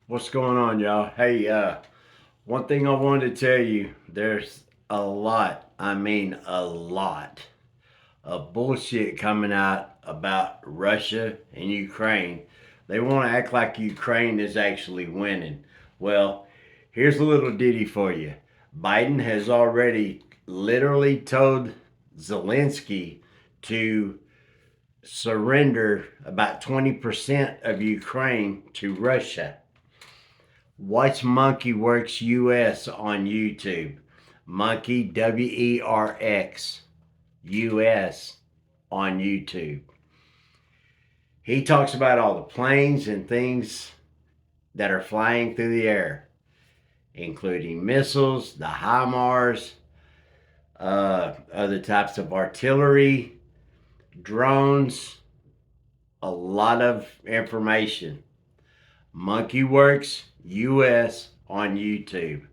What's going on, y'all? Hey, one thing I wanted to tell you, there's a lot, I mean a lot, of bullshit coming out about Russia and Ukraine. They want to act like Ukraine is actually winning. Well, here's a little ditty for you. Biden has already literally told Zelensky to surrender about 20% of Ukraine to Russia. Watch Monkey Works U.S. on YouTube. Monkey WERX US on YouTube. He talks about all the planes and things that are flying through the air, including missiles, the HIMARS, other types of artillery, drones, a lot of information. Monkey Works US on YouTube.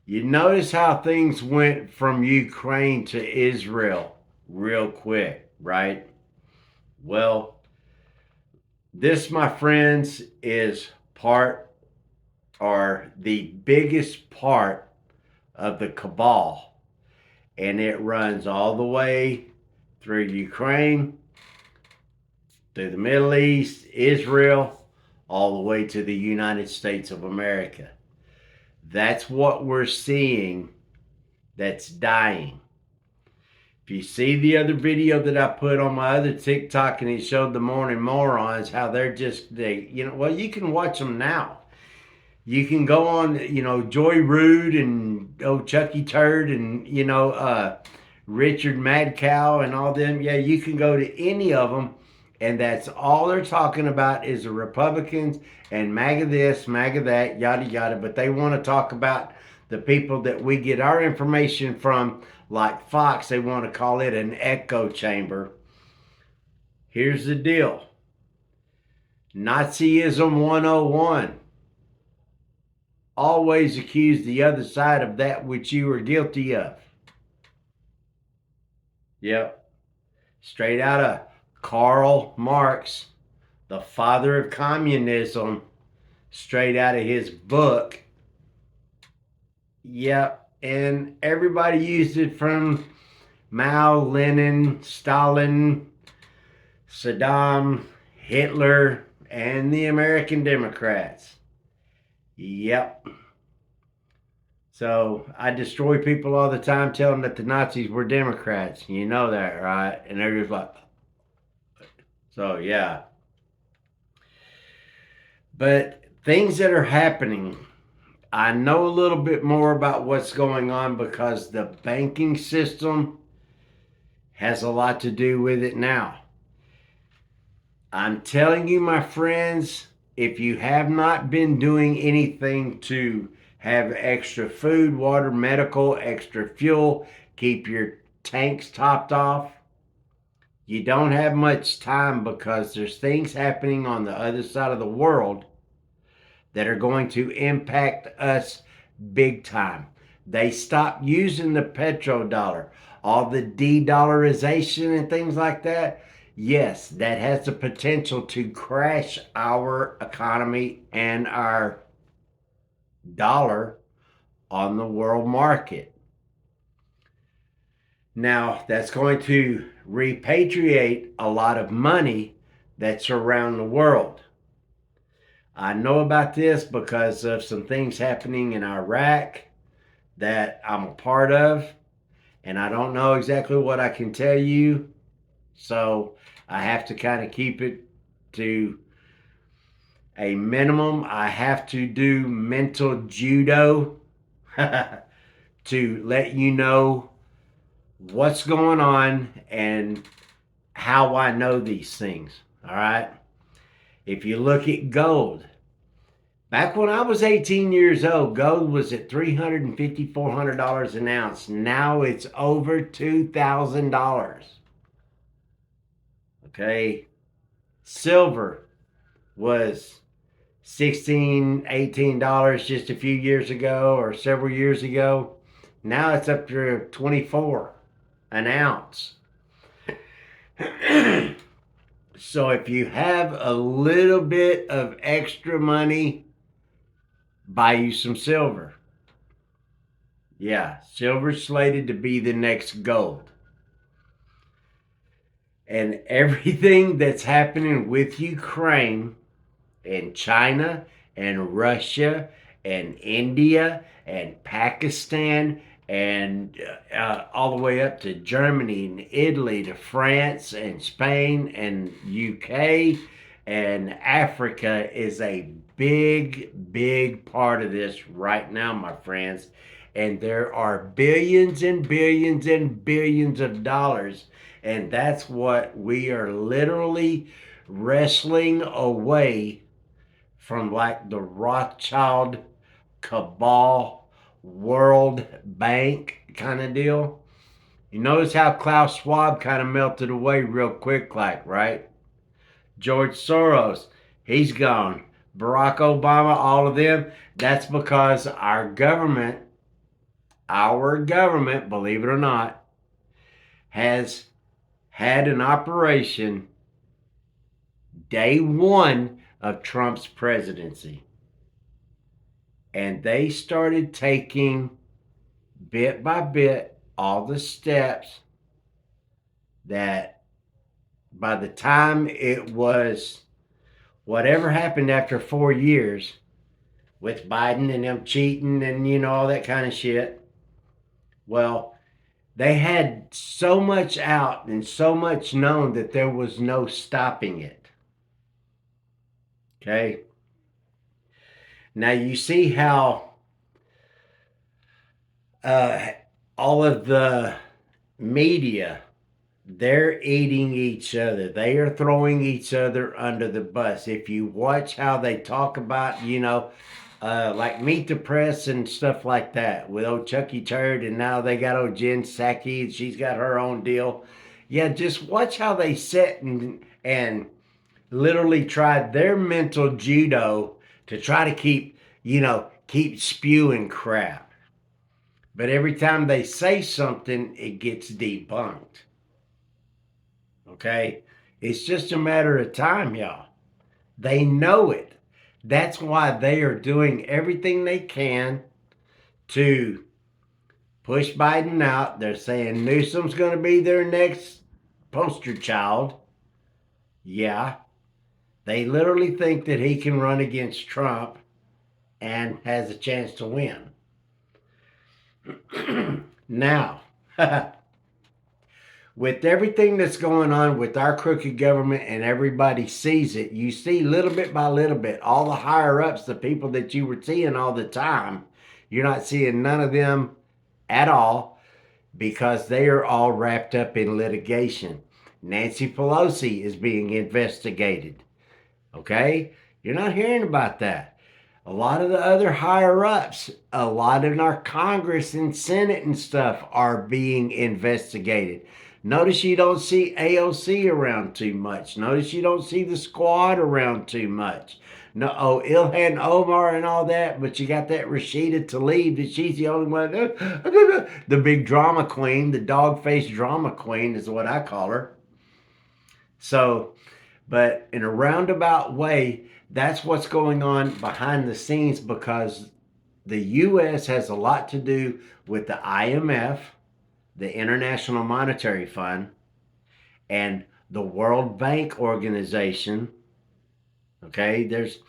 You notice how things went from Ukraine to Israel real quick, right? Well, this, my friends, is part or the biggest part of the cabal, and it runs all the way through Ukraine, through the Middle East, Israel, all the way to the United States of America. That's what we're seeing that's dying. If you see the other video that I put on my other TikTok and it showed the morning morons, how well, you can watch them now. You can go on, Joy Rude and Chucky Turd and, Richard Mad Cow and all them. Yeah, you can go to any of them, and that's all they're talking about is the Republicans and MAGA this, MAGA that, yada yada. But they want to talk about the people that we get our information from, like Fox. They want to call it an echo chamber. Here's the deal: Nazism 101. Always accuse the other side of that which you are guilty of. Yep. Straight out of Karl Marx, the father of communism, straight out of his book. Yep. And everybody used it from Mao, Lenin, Stalin, Saddam, Hitler, and the American Democrats. Yep. So I destroy people all the time, telling them that the Nazis were Democrats. You know that, right? And they're just like, so yeah. But things that are happening, I know a little bit more about what's going on because the banking system has a lot to do with it now. I'm telling you, my friends, if you have not been doing anything to have extra food, water, medical, extra fuel, keep your tanks topped off, you don't have much time because there's things happening on the other side of the world that are going to impact us big time. They stopped using the petrodollar, all the de-dollarization and things like that. Yes, that has the potential to crash our economy and our dollar on the world market. Now, that's going to repatriate a lot of money that's around the world. I know about this because of some things happening in Iraq that I'm a part of, and I don't know exactly what I can tell you. So I have to kind of keep it to a minimum. I have to do mental judo to let you know what's going on and how I know these things. All right. If you look at gold, back when I was 18 years old, gold was at $350, $400 an ounce. Now it's over $2,000. Okay. Silver was $16, $18 just a few years ago or several years ago. Now it's up to 24 an ounce. So if you have a little bit of extra money, Buy you some silver. Yeah, silver's slated to be the next gold. And everything that's happening with Ukraine and China and Russia and India and Pakistan and all the way up to Germany and Italy to France and Spain and UK and Africa is a big part of this right now, my friends. And there are billions and billions and billions of dollars. And that's what we are literally wrestling away from, like the Rothschild cabal World Bank kind of deal. You notice how Klaus Schwab kind of melted away real quick, like, right? George Soros, he's gone. Barack Obama, all of them. That's because our government, believe it or not, has had an operation day one of Trump's presidency. And they started taking bit by bit all the steps that by the time it was whatever happened after 4 years with Biden and them cheating and all that kind of shit. Well, they had so much out and so much known that there was no stopping it. Okay. Now you see how all of the media, they're eating each other. They are throwing each other under the bus. If you watch how they talk about, like Meet the Press and stuff like that with old Chucky Turd, and now they got old Jen Psaki, and she's got her own deal. Yeah, just watch how they sit and literally tried their mental judo to try to keep spewing crap. But every time they say something, it gets debunked. Okay? It's just a matter of time, y'all. They know it. That's why they are doing everything they can to push Biden out. They're saying Newsom's going to be their next poster child. Yeah. They literally think that he can run against Trump and has a chance to win. Now, with everything that's going on with our crooked government and everybody sees it, you see little bit by little bit, all the higher ups, the people that you were seeing all the time, you're not seeing none of them at all because they are all wrapped up in litigation. Nancy Pelosi is being investigated. Okay? You're not hearing about that. A lot of the other higher ups, a lot in our Congress and Senate and stuff are being investigated. Notice you don't see AOC around too much. Notice you don't see the squad around too much. No, Ilhan Omar and all that, but you got that Rashida Tlaib that she's the only one. The big drama queen, the dog-faced drama queen is what I call her. So, but in a roundabout way, that's what's going on behind the scenes because the U.S. has a lot to do with the IMF, the International Monetary Fund, and the World Bank Organization. Okay, there's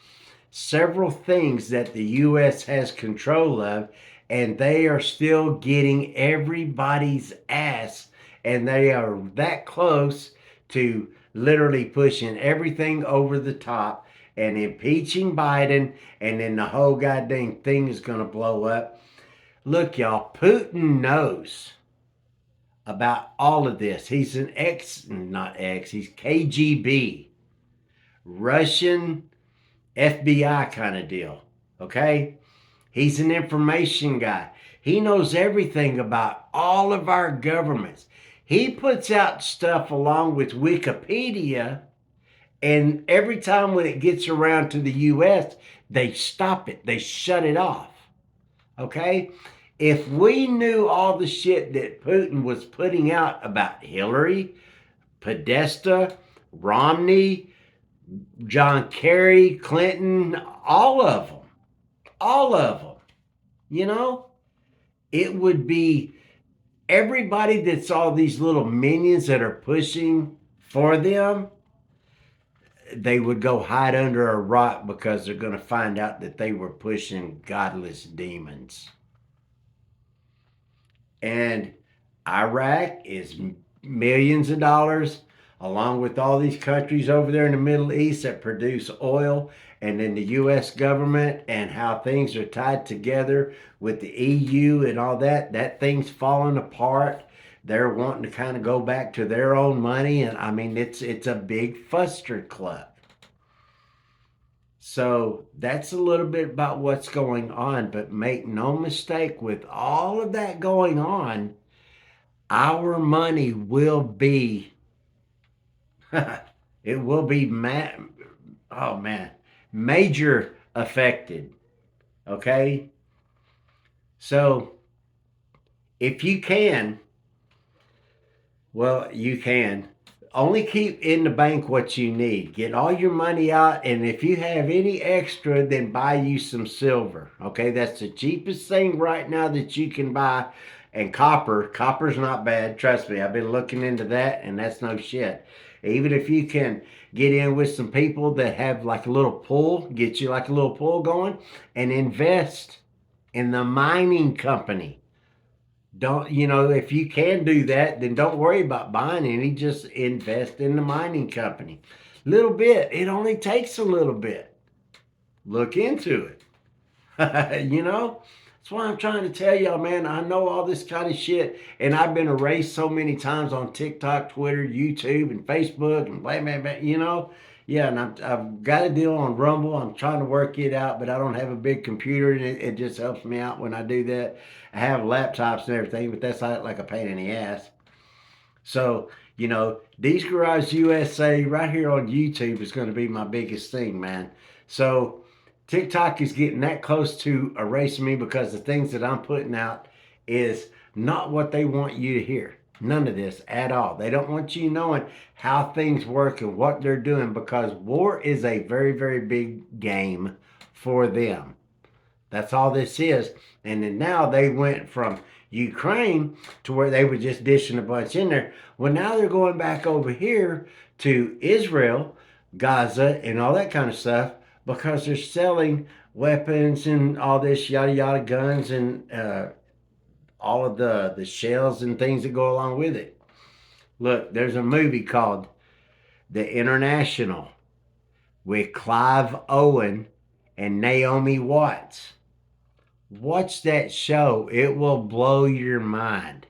several things that the U.S. has control of, and they are still getting everybody's ass, and they are that close to literally pushing everything over the top and impeaching Biden, and then the whole goddamn thing is going to blow up. Look, y'all, Putin knows about all of this. He's he's KGB, Russian FBI kind of deal, okay? He's an information guy. He knows everything about all of our governments. He puts out stuff along with Wikipedia, and every time when it gets around to the U.S., they stop it. They shut it off, okay? If we knew all the shit that Putin was putting out about Hillary, Podesta, Romney, John Kerry, Clinton, all of them, all of them, you know, it would be everybody that's all these little minions that are pushing for them, they would go hide under a rock because they're going to find out that they were pushing godless demons. And Iraq is millions of dollars, along with all these countries over there in the Middle East that produce oil, and then the U.S. government and how things are tied together with the EU and all that. That thing's falling apart. They're wanting to kind of go back to their own money, and I mean it's a big fuster club. So that's a little bit about what's going on, but make no mistake, with all of that going on, our money will be it will be oh man, major affected. Okay, so if you can, well, you can only keep in the bank what you need. Get all your money out, and if you have any extra, then buy you some silver. Okay, that's the cheapest thing right now that you can buy. And copper's not bad. Trust me, I've been looking into that, and that's no shit. Even if you can get in with some people that have like a little pool, get you like a little pool going, and invest in the mining company. Don't, if you can do that, then don't worry about buying any. Just invest in the mining company. Little bit. It only takes a little bit. Look into it. That's why I'm trying to tell y'all, man. I know all this kind of shit, and I've been erased so many times on TikTok, Twitter, YouTube, and Facebook, and blah, blah, blah. Yeah, and I've got a deal on Rumble. I'm trying to work it out, but I don't have a big computer, and it just helps me out when I do that. I have laptops and everything, but that's like a pain in the ass. So, D's Garage USA right here on YouTube is going to be my biggest thing, man. So, TikTok is getting that close to erasing me because the things that I'm putting out is not what they want you to hear. None of this at all. They don't want you knowing how things work and what they're doing, because war is a very, very big game for them. That's all this is. And then now they went from Ukraine to where they were just dishing a bunch in there. Well, now they're going back over here to Israel, Gaza, and all that kind of stuff, because they're selling weapons and all this yada yada, guns, and all of the shells and things that go along with it. Look, there's a movie called The International with Clive Owen and Naomi Watts. Watch that show. It will blow your mind.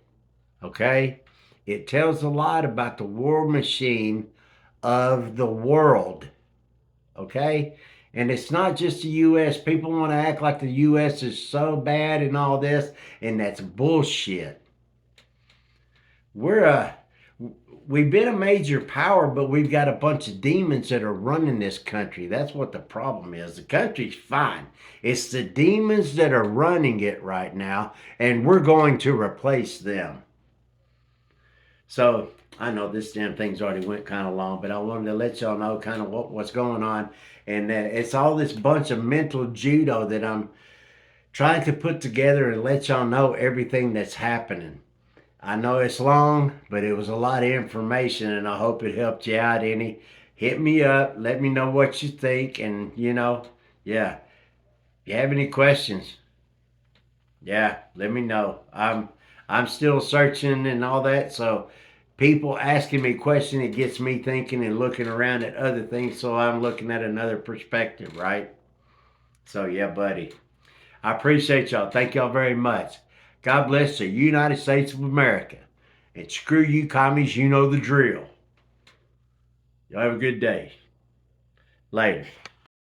Okay? It tells a lot about the war machine of the world. Okay? And it's not just the U.S. People want to act like the U.S. is so bad and all this, and that's bullshit. We've been a major power, but we've got a bunch of demons that are running this country. That's what the problem is. The country's fine. It's the demons that are running it right now, and we're going to replace them. So I know this damn thing's already went kind of long, but I wanted to let y'all know kind of what's going on. And it's all this bunch of mental judo that I'm trying to put together and let y'all know everything that's happening. I know it's long, but it was a lot of information, and I hope it helped you out any. Hit me up. Let me know what you think. And, yeah. If you have any questions, yeah, let me know. I'm still searching and all that. So people asking me questions, it gets me thinking and looking around at other things. So I'm looking at another perspective, right? So, yeah, buddy. I appreciate y'all. Thank y'all very much. God bless the United States of America. And screw you commies, you know the drill. Y'all have a good day. Later.